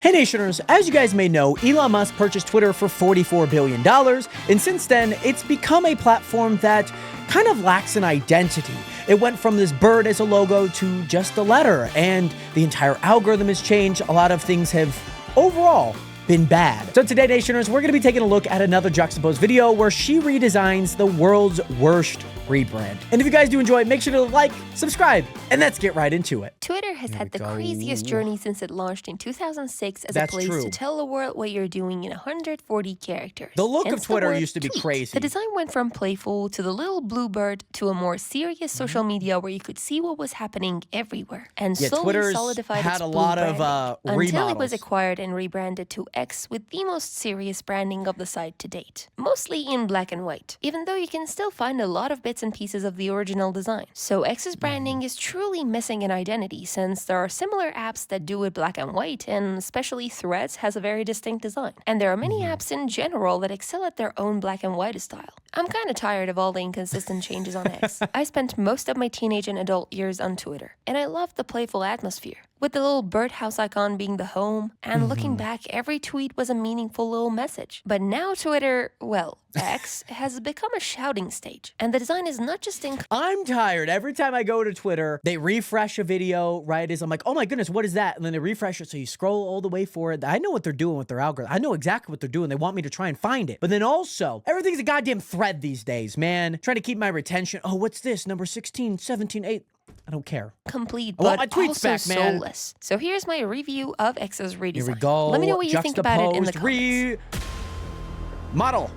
Hey Nationers, as you guys may know, Elon Musk purchased Twitter for $44 billion, and since then, it's become a platform that kind of lacks an identity. It went from this bird as a logo to just a letter, and the entire algorithm has changed. A lot of things have, overall, been bad. So today, Nationers, we're going to be taking a look at another Juxtaposed video where she redesigns the world's worst rebrand. And if you guys do enjoy it, make sure to like, subscribe, and let's get right into it. Twitter has had the craziest journey since it launched in 2006 as That's a place true. to tell the world what you're doing in 140 characters. The look of Hence the Twitter word used to be tweet. crazy. The design went from playful to the little bluebird to a more serious social media where you could see what was happening everywhere. And Yeah, slowly Twitter's solidified had its a lot of blue branding until it was remodels. acquired and rebranded to X with the most serious branding of the site to date. Mostly in black and white, even though you can still find a lot of bits and pieces of the original design. So X's branding is truly missing an identity since there are similar apps that do it black and white, and especially Threads has a very distinct design. And there are many apps in general that excel at their own black and white style. I'm kind of tired of all the inconsistent changes on X. I spent most of my teenage and adult years on Twitter, and I loved the playful atmosphere, with the little birdhouse icon being the home, and looking back, every tweet was a meaningful little message. But now Twitter, well, X, has become a shouting stage, and the design is not just in... I'm tired. Every time I go to Twitter, they refresh a video, right? I'm like, oh my goodness, what is that? And then they refresh it, so you scroll all the way for it. I know what they're doing with their algorithm. I know exactly what they're doing. They want me to try and find it. But then also, everything's a goddamn thread these days, man. Trying to keep my retention. Oh, what's this? Number 16, 17, 8. I don't care. Complete, I want but my tweets also back, man. soulless. So here's my review of X's redesign. Here we go. Let me know what you think about it in the Juxtaposed comments. Model.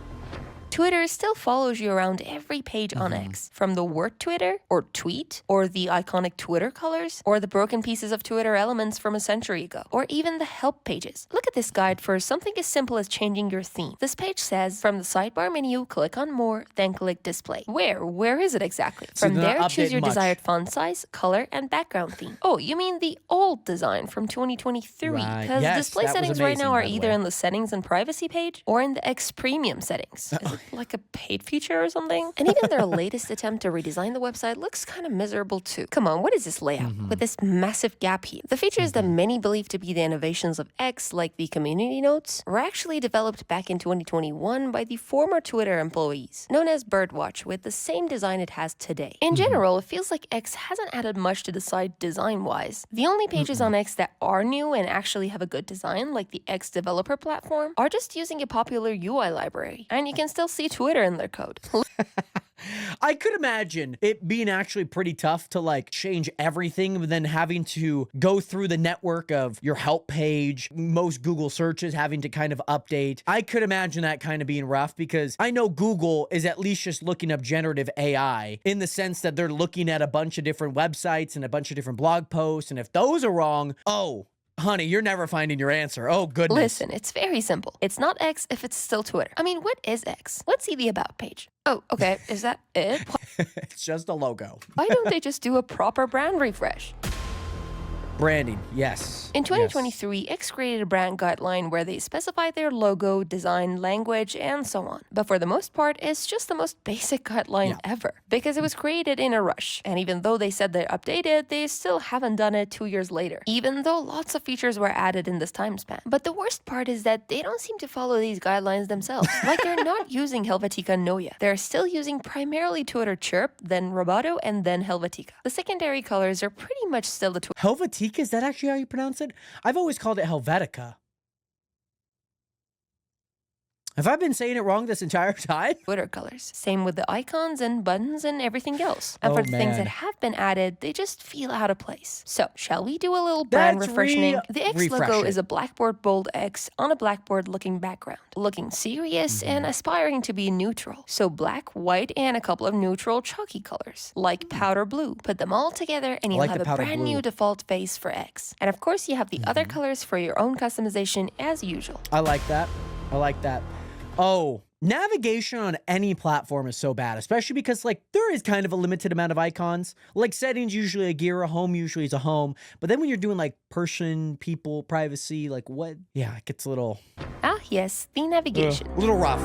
Twitter still follows you around every page on X, from the word Twitter, or tweet, or the iconic Twitter colors, or the broken pieces of Twitter elements from a century ago, or even the help pages. Look at this guide for something as simple as changing your theme. This page says, from the sidebar menu, click on more, then click display. Where is it exactly? So From they're not there, choose your updating much. desired font size, color, and background theme. Oh, you mean the old design from 2023? Right. Because Yes, display that was settings right amazing, now are by the either way. in the settings and privacy page, or in the X premium settings. Is it like a paid feature or something? And even their latest attempt to redesign the website looks kind of miserable too. Come on, what is this layout with this massive gap here? The features that many believe to be the innovations of X, like the community notes, were actually developed back in 2021 by the former Twitter employees, known as Birdwatch, with the same design it has today. In general, it feels like X hasn't added much to the site design-wise. The only pages on X that are new and actually have a good design, like the X developer platform, are just using a popular UI library, and you can still see Twitter in their code. I could imagine it being actually pretty tough to like change everything, but then having to go through the network of your help page, most Google searches having to kind of update. I could imagine that kind of being rough because I know Google is at least just looking up generative AI in the sense that they're looking at a bunch of different websites and a bunch of different blog posts. And if those are wrong, oh, honey, you're never finding your answer. Oh, goodness. Listen, it's very simple. It's not X if it's still Twitter. I mean, what is X? Let's see the About page. Oh, okay. Is that it? It's just a logo. Why don't they just do a proper brand refresh? Branding, yes. In 2023, X created a brand guideline where they specified their logo, design, language, and so on. But for the most part, it's just the most basic guideline ever, because it was created in a rush. And even though they said they updated, they still haven't done it 2 years later, even though lots of features were added in this time span. But the worst part is that they don't seem to follow these guidelines themselves. Like, they're not using Helvetica Noya. They're still using primarily Twitter Chirp, then Roboto, and then Helvetica. The secondary colors are pretty much still the Twitter. Helvetica, is that actually how you pronounce it? I've always called it Helvetica. Have I been saying it wrong this entire time? Twitter colors. Same with the icons and buttons and everything else. And for the things that have been added, they just feel out of place. So, shall we do a little brand refreshing? The X logo is a blackboard bold X on a blackboard looking background, looking serious and aspiring to be neutral. So black, white, and a couple of neutral chalky colors, like powder blue. Put them all together and you'll have a brand new default face for X. And of course, you have the other colors for your own customization as usual. I like that. I like that. Oh, navigation on any platform is so bad, especially because like there is kind of a limited amount of icons. Like settings usually a gear, a home usually is a home. But then when you're doing like person, people, privacy, like what? Yeah, it gets a little... Ah, yes, the navigation. A little rough.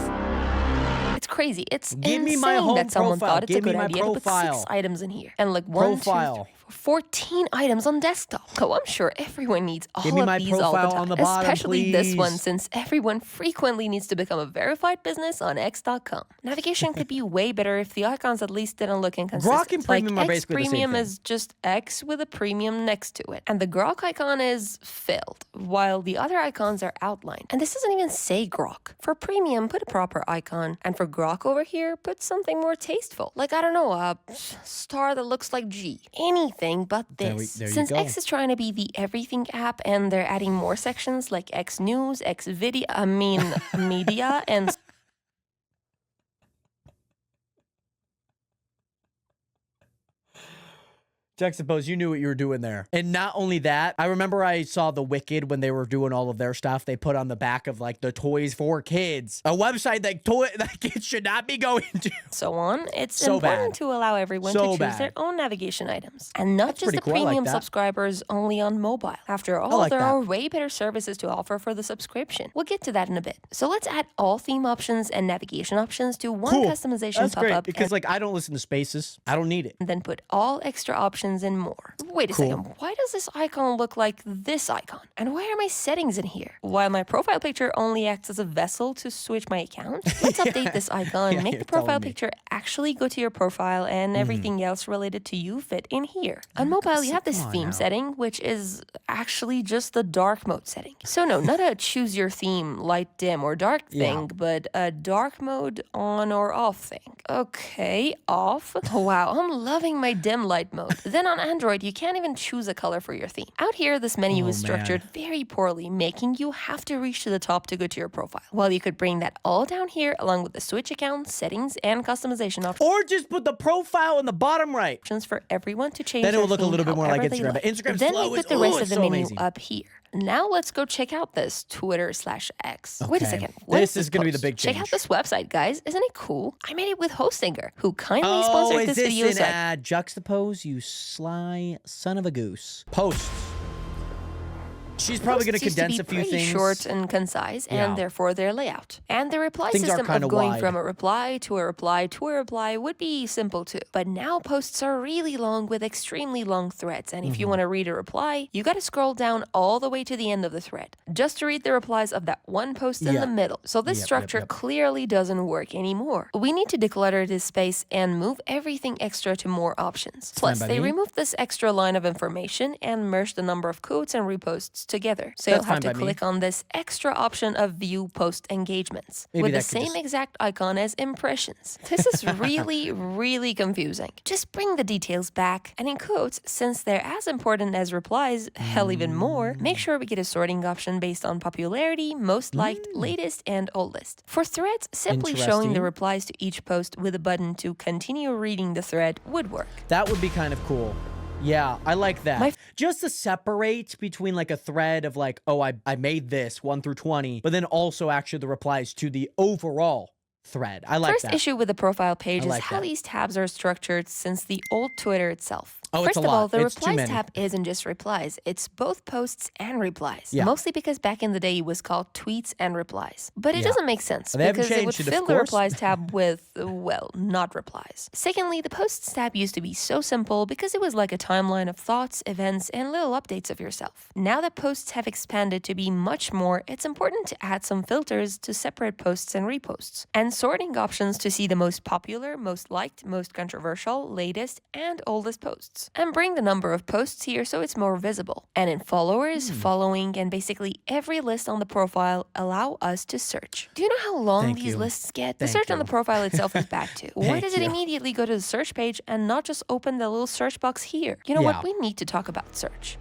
It's crazy. It's Give me insane my home that someone profile. thought it's a Give me good my idea to put 6 profile. items in here. And like 1, 2, 3, Profile. 14 items on desktop. Oh, I'm sure everyone needs all Give me of my these all the profile time. on the bottom, Especially this one, please. since everyone frequently needs to become a verified business on X.com. Navigation could be way better if the icons at least didn't look inconsistent. Grok and Premium like are X basically the same Premium thing. is just X with a premium next to it. And the Grok icon is filled, while the other icons are outlined. And this doesn't even say Grok. For Premium, put a proper icon. And for Grok over here, put something more tasteful. Like, I don't know, a star that looks like G. Anything but this. There you Since go. X is trying to be the everything app and they're adding more sections like X News, X Video, Media, and Juxtapose, you knew what you were doing there. And not only that, I remember I saw The Wicked when they were doing all of their stuff. They put on the back of like the Toys for Kids, a website that kids should not be going to. so on. It's So important bad. to allow everyone So to choose bad. their own navigation items. And not That's just pretty the cool. I like premium that. subscribers only on mobile. After all, like there that. are way better services to offer for the subscription. We'll get to that in a bit. So let's add all theme options and navigation options to one Cool. customization That's great pop-up because like I don't listen to Spaces. I don't need it. and then put all extra options and more. Wait a Cool. second, why does this icon look like this icon? And why are my settings in here? While my profile picture only acts as a vessel to switch my account, let's update this icon, Yeah, make you're the profile telling me. picture actually go to your profile and everything else related to you fit in here. On mobile, you have this come on theme now. setting, which is actually just the dark mode setting. So no, not a choose your theme, light, dim, or dark thing, but a dark mode on or off thing. Okay, off. Wow, I'm loving my dim light mode. Then on Android, you can't even choose a color for your theme. Out here, this menu is structured very poorly, making you have to reach to the top to go to your profile. While you could bring that all down here along with the switch account, settings, and customization Or just put the profile in the bottom right. options for everyone to change Then it their will look a theme little bit more like however they Instagram, but Instagram's Then slow we as- put the rest ooh, of it's the so menu amazing. up here. Now let's go check out this Twitter/X. Wait a Okay. second. What This is is gonna be the post? big Check out change. this website, guys. Isn't it cool? I made it with Hostinger, who kindly sponsored is this this video. an So I ad? Juxtapose, you sly son of a goose. Posts. She's probably going to Posts used condense be a few pretty things. short and concise, Yeah. and therefore their layout. And the reply Things are system kinda of going wide. from a reply to a reply to a reply would be simple too. But now posts are really long with extremely long threads, and if you want to read a reply, you got to scroll down all the way to the end of the thread just to read the replies of that one post in Yeah. the middle. So this structure clearly doesn't work anymore. We need to declutter this space and move everything extra to more options. Plus, by they me. removed this extra line of information and merged the number of quotes and reposts together. So you'll That's have fine to by me. click on this extra option of view post engagements Maybe with the that could same just- exact icon as impressions. This is really, really confusing. Just bring the details back, and in quotes, since they're as important as replies, hell even more, make sure we get a sorting option based on popularity, most liked, latest, and oldest. For threads, simply showing the Interesting. replies to each post with a button to continue reading the thread would work. That would be kind of cool. Yeah, I like that. My- Just to separate between like a thread of like, oh, I made this 1 through 20, but then also actually the replies to the overall thread. I like First that. issue with the profile page is like how that. these tabs are structured since the old Twitter itself. Oh, it's First a of all, lot. the It's too replies many. tab isn't just replies, it's both posts and replies. Yeah. Mostly because back in the day it was called tweets and replies. But it Yeah. doesn't make sense They haven't because it would changed it, of fill the course. replies tab with, well, not replies. Secondly, the posts tab used to be so simple because it was like a timeline of thoughts, events, and little updates of yourself. Now that posts have expanded to be much more, it's important to add some filters to separate posts and reposts, and sorting options to see the most popular, most liked, most controversial, latest, and oldest posts. And bring the number of posts here so it's more visible. And in followers, following, and basically every list on the profile allow us to search. Do you know how long Thank these you. lists get? The Thank search on you. the profile itself is bad too. Why Thank does it you. immediately go to the search page and not just open the little search box here? You know Yeah. what? We need to talk about search.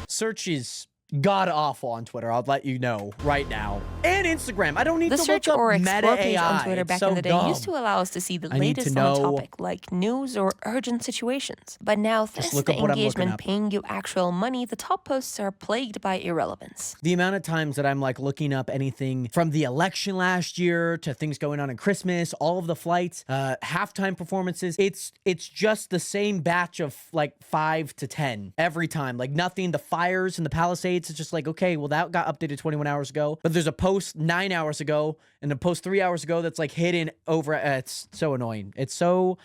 Search is god awful on Twitter. I'll let you know right now. And Instagram. I don't need The to search look up or meta explore page AI. on Twitter It's back so in the day dumb. used to allow us to see the I need to latest on a know- topic like news or urgent situations. But now, thanks to look the up what I'm looking engagement up. paying you actual money, the top posts are plagued by irrelevance. The amount of times that I'm like looking up anything from the election last year to things going on in Christmas, all of the flights, halftime performances, it's just the same batch of like 5 to 10 every time. Like nothing, the fires in the Palisades, updates. It's just like, okay, well, that got updated 21 hours ago, but there's a post 9 hours ago and a post 3 hours ago that's like hidden over. It's so annoying. It's so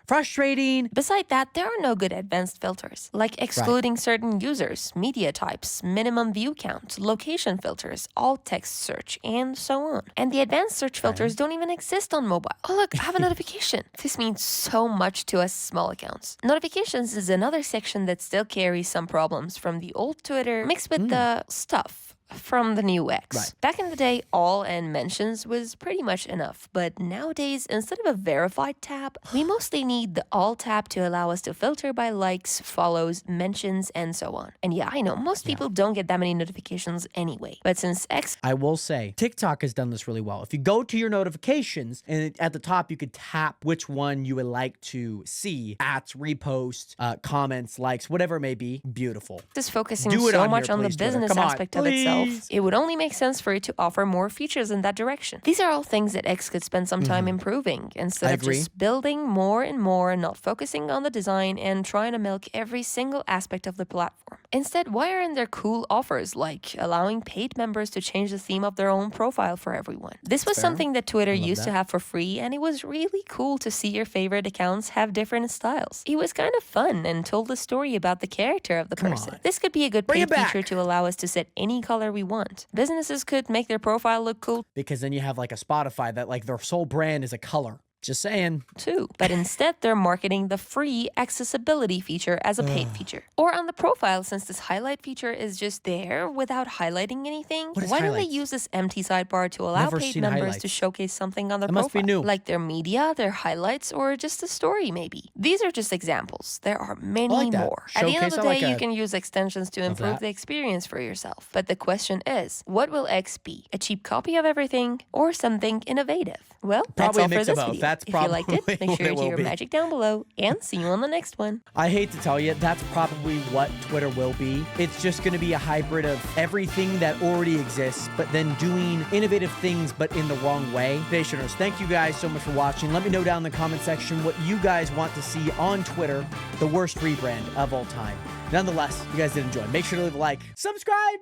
frustrating. Beside that, there are no good advanced filters, like excluding certain users, media types, minimum view count, location filters, alt text search, and so on. And the advanced search filters don't even exist on mobile. Oh look, I have a notification. This means so much to us small accounts. Notifications is another section that still carries some problems from the old Twitter mixed with the stuff from the new X. Right. Back in the day, all and mentions was pretty much enough, but nowadays, instead of a verified tab, we mostly need the all tab to allow us to filter by likes, follows, mentions, and so on. And yeah, I know most people don't get that many notifications anyway, but since X... I will say, TikTok has done this really well. If you go to your notifications, and at the top, you could tap which one you would like to see, ats, reposts, comments, likes, whatever it may be. Beautiful. Is focusing so much on the business aspect of itself, it would only make sense for it to offer more features in that direction. These are all things that X could spend some time improving, instead of just building more and more and not focusing on the design and trying to milk every single aspect of the platform. Instead, why aren't there cool offers like allowing paid members to change the theme of their own profile for everyone? This was something that Twitter used to have for free, and it was really cool to see your favorite accounts have different styles. It was kind of fun and told a story about the character of the person. This could be a good paid feature to allow us to set any color we want. Businesses could make their profile look cool, because then you have like a Spotify that like their sole brand is a color. Just saying. Too. But instead, they're marketing the free accessibility feature as a paid feature. Or on the profile, since this highlight feature is just there without highlighting anything, why don't they use this empty sidebar to allow paid members to showcase something on their profile? Must be new. Like their media, their highlights, or just a story maybe. These are just examples. There are many more. At the end of the day, you can use extensions to improve the experience for yourself. But the question is, what will X be? A cheap copy of everything or something innovative? Well, that's all for this video. If you liked it, make sure you do your magic down below, and see you on the next one. I hate to tell you, that's probably what Twitter will be. It's just going to be a hybrid of everything that already exists, but then doing innovative things, but in the wrong way. Stationers, thank you guys so much for watching. Let me know down in the comment section what you guys want to see on Twitter, the worst rebrand of all time. Nonetheless, you guys did enjoy. Make sure to leave a like, subscribe.